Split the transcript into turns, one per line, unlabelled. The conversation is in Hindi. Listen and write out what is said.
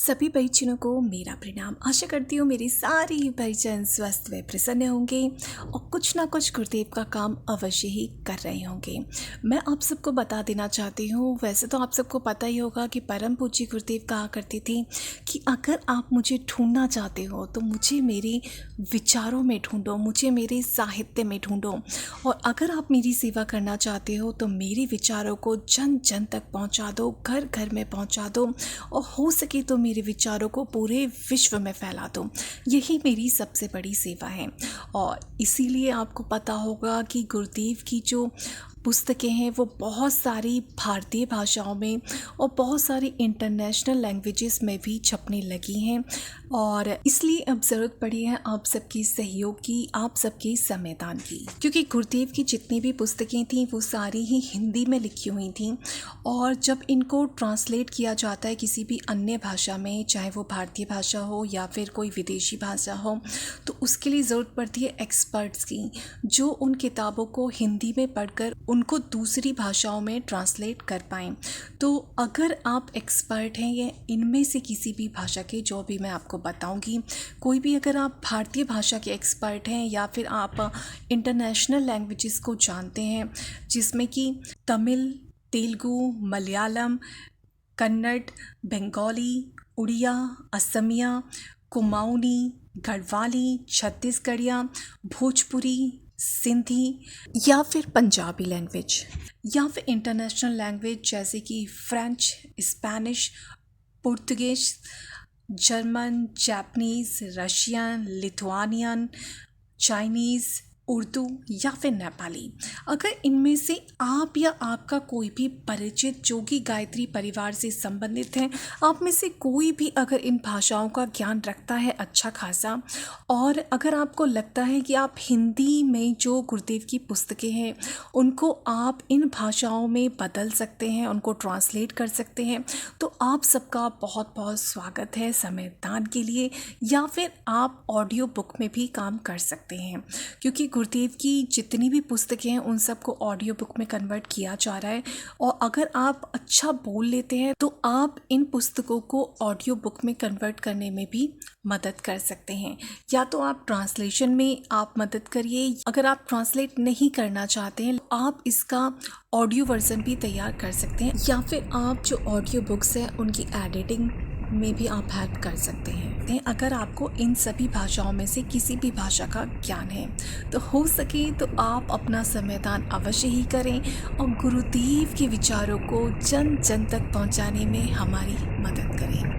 सभी परिजनों को मेरा प्रणाम। आशा करती हूँ मेरी सारी ही परिजन स्वस्थ व प्रसन्न होंगे और कुछ ना कुछ गुरुदेव का काम अवश्य ही कर रहे होंगे। मैं आप सबको बता देना चाहती हूँ, वैसे तो आप सबको पता ही होगा कि परम पूज्य गुरुदेव कहा करते थे कि अगर आप मुझे ढूंढना चाहते हो तो मुझे मेरे विचारों में ढूंढो, मुझे मेरे साहित्य में ढूंढो, और अगर आप मेरी सेवा करना चाहते हो तो मेरे विचारों को जन जन तक पहुँचा दो, घर घर में पहुँचा दो, और हो सके तो मेरे विचारों को पूरे विश्व में फैला दो। यही मेरी सबसे बड़ी सेवा है। और इसीलिए आपको पता होगा कि गुरुदेव की जो पुस्तकें हैं वो बहुत सारी भारतीय भाषाओं में और बहुत सारी इंटरनेशनल लैंग्वेजेस में भी छपने लगी हैं, और इसलिए अब ज़रूरत पड़ी है आप सबकी सहयोग की, आप सबके समयदान की, क्योंकि गुरुदेव की जितनी भी पुस्तकें थीं वो सारी ही हिंदी में लिखी हुई थीं, और जब इनको ट्रांसलेट किया जाता है किसी भी अन्य भाषा में, चाहे वो भारतीय भाषा हो या फिर कोई विदेशी भाषा हो, तो उसके लिए ज़रूरत पड़ती है एक्सपर्ट्स की, जो उन किताबों को हिंदी में पढ़कर उनको दूसरी भाषाओं में ट्रांसलेट कर पाएँ। तो अगर आप एक्सपर्ट हैं या इनमें से किसी भी भाषा के, जो भी मैं आपको बताऊंगी, कोई भी अगर आप भारतीय भाषा के एक्सपर्ट हैं या फिर आप इंटरनेशनल लैंग्वेजेस को जानते हैं, जिसमें कि तमिल, तेलुगु, मलयालम, कन्नड़, बंगाली, उड़िया, असमिया, कुमाऊनी, गढ़वाली, छत्तीसगढ़िया, भोजपुरी, सिंधी या फिर पंजाबी लैंग्वेज, या फिर इंटरनेशनल लैंग्वेज जैसे कि French, Spanish, Portuguese, German, Japanese, Russian, Lithuanian, Chinese, Urdu या फिर नेपाली, अगर इनमें से आप या आपका कोई भी परिचित जो कि गायत्री परिवार से संबंधित है, आप में से कोई भी अगर इन भाषाओं का ज्ञान रखता है अच्छा खासा, और अगर आपको लगता है कि आप हिंदी में जो गुरुदेव की पुस्तकें हैं उनको आप इन भाषाओं में बदल सकते हैं, उनको ट्रांसलेट कर सकते हैं, तो आप सबका बहुत बहुत स्वागत है समयदान के लिए, या फिर आप ऑडियो बुक में भी काम कर सकते हैं, क्योंकि गुरुदेव की जितनी भी पुस्तकें हैं उन सबको ऑडियो बुक में कन्वर्ट किया जा रहा है। और अगर आप अच्छा बोल लेते हैं तो आप इन पुस्तकों को ऑडियो बुक में कन्वर्ट करने में भी मदद कर सकते हैं। या तो आप ट्रांसलेशन में आप मदद करिए, अगर आप ट्रांसलेट नहीं करना चाहते हैं आप इसका ऑडियो वर्जन भी तैयार कर सकते हैं, या फिर आप जो ऑडियो बुक्स हैं उनकी एडिटिंग में भी आप हेल्प कर सकते हैं। अगर आपको इन सभी भाषाओं में से किसी भी भाषा का ज्ञान है तो हो सके तो आप अपना समयदान अवश्य ही करें और गुरुदेव के विचारों को जन जन तक पहुंचाने में हमारी मदद करें।